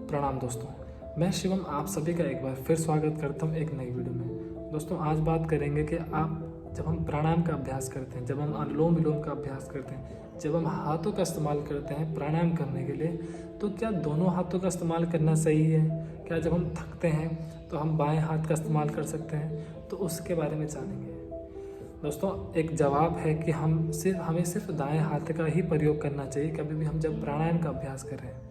प्रणाम दोस्तों, मैं शिवम आप सभी का एक बार फिर स्वागत करता हूँ एक नई वीडियो में। दोस्तों आज बात करेंगे कि आप जब हम प्राणायाम का अभ्यास करते हैं, जब हम अनुलोम विलोम का अभ्यास करते हैं, जब हम हाथों का इस्तेमाल करते हैं प्राणायाम करने के लिए, तो क्या दोनों हाथों का इस्तेमाल करना सही है? क्या जब हम थकते हैं तो हम बाएं हाथ का इस्तेमाल कर सकते हैं? तो उसके बारे में जानेंगे। दोस्तों एक जवाब है कि हमें सिर्फ दाएं हाथ का ही प्रयोग करना चाहिए कभी भी हम जब प्राणायाम का अभ्यास कर रहे हैं।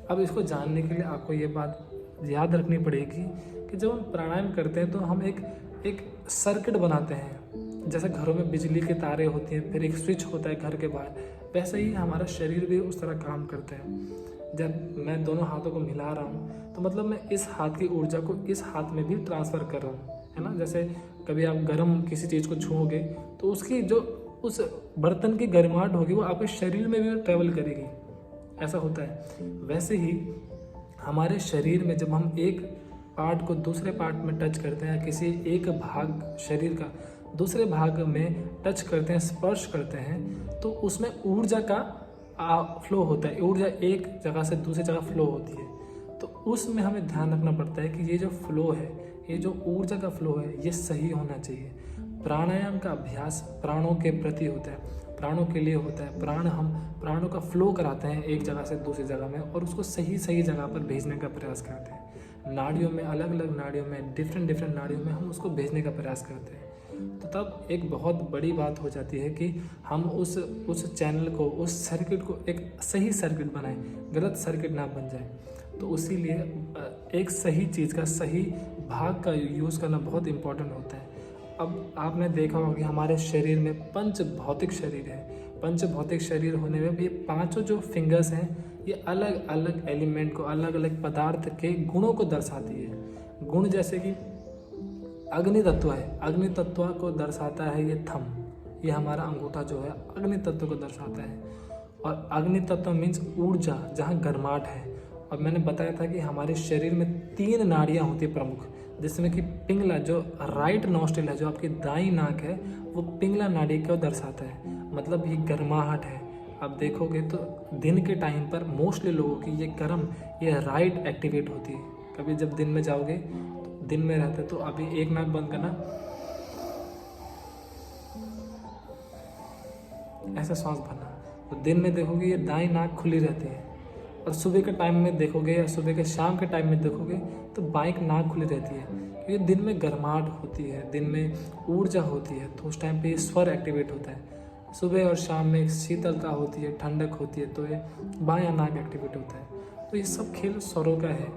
अब इसको जानने के लिए आपको ये बात याद रखनी पड़ेगी कि जब हम प्राणायाम करते हैं तो हम एक सर्किट बनाते हैं। जैसे घरों में बिजली के तारे होती हैं, फिर एक स्विच होता है घर के बाहर, वैसे ही हमारा शरीर भी उस तरह काम करता है। जब मैं दोनों हाथों को मिला रहा हूँ तो मतलब मैं इस हाथ की ऊर्जा को इस हाथ में भी ट्रांसफ़र कर रहा हूँ, है ना। जैसे कभी आप गर्म किसी चीज़ को छूओगे तो उसकी जो उस बर्तन की गर्माहट होगी वो आपके शरीर में भी ट्रेवल करेगी, ऐसा होता है। वैसे ही हमारे शरीर में जब हम एक पार्ट को दूसरे पार्ट में टच करते हैं, किसी एक भाग शरीर का दूसरे भाग में टच करते हैं, स्पर्श करते हैं, तो उसमें ऊर्जा का फ्लो होता है। ऊर्जा एक जगह से दूसरी जगह फ्लो होती है, तो उसमें हमें ध्यान रखना पड़ता है कि ये जो फ्लो है, ये जो ऊर्जा का फ्लो है, ये सही होना चाहिए। प्राणायाम का अभ्यास प्राणों के प्रति होता है, प्राणों के लिए होता है। हम प्राणों का फ्लो कराते हैं एक जगह से दूसरी जगह में और उसको सही जगह पर भेजने का प्रयास करते हैं। नाड़ियों में, अलग अलग नाड़ियों में, डिफरेंट नाड़ियों में हम उसको भेजने का प्रयास करते हैं। तो तब एक बहुत बड़ी बात हो जाती है कि हम उस चैनल को, उस सर्किट को एक सही सर्किट बनाएं, गलत सर्किट ना बन जाए। तो इसीलिए एक सही चीज़ का, सही भाग का यूज़ करना बहुत इम्पोर्टेंट होता है। अब आपने देखा होगा कि हमारे शरीर में पंच भौतिक शरीर है। पंच भौतिक शरीर होने में भी पांचों जो फिंगर्स हैं ये अलग अलग एलिमेंट को, अलग अलग पदार्थ के गुणों को दर्शाती है। गुण जैसे कि अग्नि तत्व है, अग्नि तत्व को दर्शाता है ये थंब, ये हमारा अंगूठा जो है अग्नि तत्व को दर्शाता है। और अग्नि तत्व मीन्स ऊर्जा, जहाँ गर्माहट है। और मैंने बताया था कि हमारे शरीर में 3 नाड़ियाँ होती है प्रमुख, जिसमें कि पिंगला, जो राइट नॉस्ट्रिल है, जो आपकी दाईं नाक है, वो पिंगला नाड़ी को दर्शाता है, मतलब ये गर्माहट है। आप देखोगे तो दिन के टाइम पर मोस्टली लोगों की ये राइट एक्टिवेट होती है। कभी जब दिन में जाओगे तो दिन में रहते तो अभी एक नाक बंद करना, ऐसा सांस भरना, तो दिन में देखोगे ये दाईं नाक खुली रहती है। और सुबह के टाइम में देखोगे या सुबह के शाम के टाइम में देखोगे तो बाइक नाक खुली रहती है, क्योंकि दिन में गर्माहट होती है, दिन में ऊर्जा होती है, तो उस टाइम पे ये स्वर एक्टिवेट होता है। सुबह और शाम में शीतलता होती है, ठंडक होती है, तो ये बायां नाक एक्टिवेट होता है। तो ये सब खेल स्वरों का है।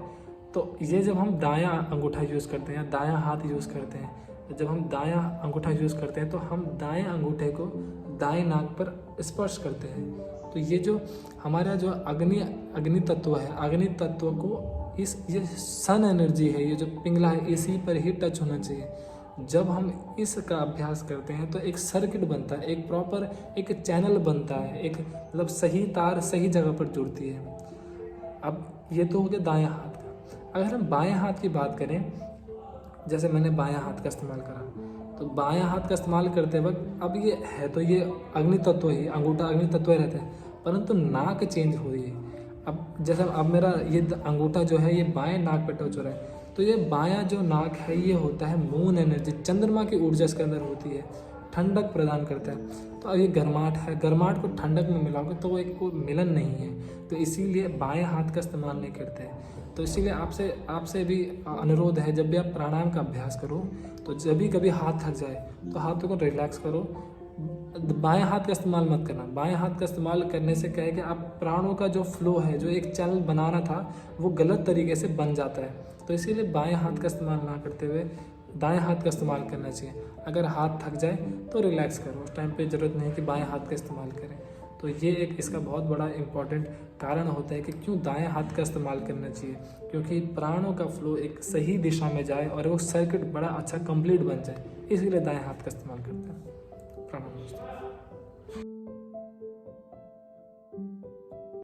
तो ये जब हम दायां अंगूठा यूज़ करते हैं, दायां हाथ यूज़ करते हैं, जब हम दायां अंगूठा यूज़ करते हैं तो हम दाएं अंगूठे को दाएं नाक पर स्पर्श करते हैं। तो ये जो हमारा जो अग्नि तत्व है, अग्नि तत्व को ये सन एनर्जी है, ये जो पिंगला है, इसी पर ही टच होना चाहिए। जब हम इसका अभ्यास करते हैं तो एक सर्किट बनता है, एक प्रॉपर एक चैनल बनता है, एक मतलब सही तार सही जगह पर जुड़ती है। अब ये तो हो गया दायां हाथ का। अगर हम बाएं हाथ की बात करें, जैसे मैंने बायां हाथ का इस्तेमाल करा, तो बायां हाथ का इस्तेमाल करते वक्त अब ये है तो ये अग्नि तत्व ही, अंगूठा अग्नि तत्व ही रहता है, परंतु नाक चेंज हो रही है। अब जैसे अब मेरा ये अंगूठा जो है ये बाएं नाक पे टच हो रहा है, तो ये बायां जो नाक है ये होता है मून एनर्जी, चंद्रमा की ऊर्जा इसके अंदर होती है, ठंडक प्रदान करता है। तो अब ये गर्माहट है, गर्माहट को ठंडक में मिलाओगे तो वो एक कोई मिलन नहीं है, तो इसीलिए बाएं हाथ का इस्तेमाल नहीं करते हैं। तो इसीलिए आपसे भी अनुरोध है, जब भी आप प्राणायाम का अभ्यास करो तो जब भी कभी हाथ थक जाए तो हाथों को रिलैक्स करो, बाएं हाथ का इस्तेमाल मत करना। बाएं हाथ का इस्तेमाल करने से क्या है कि आप प्राणों का जो फ्लो है, जो एक चैनल बनाना था, वो गलत तरीके से बन जाता है। तो इसीलिए बाएं हाथ का इस्तेमाल ना करते हुए दाएं हाथ का इस्तेमाल करना चाहिए। अगर हाथ थक जाए तो रिलैक्स करो, उस टाइम पे ज़रूरत नहीं है कि बाएं हाथ का इस्तेमाल करें। तो ये एक इसका बहुत बड़ा इम्पॉर्टेंट कारण होता है कि क्यों दाएं हाथ का इस्तेमाल करना चाहिए, क्योंकि प्राणों का फ्लो एक सही दिशा में जाए और वो सर्किट बड़ा अच्छा कंप्लीट बन जाए, इसीलिए दाएं हाथ का इस्तेमाल करते हैं। प्रणाम दोस्तों।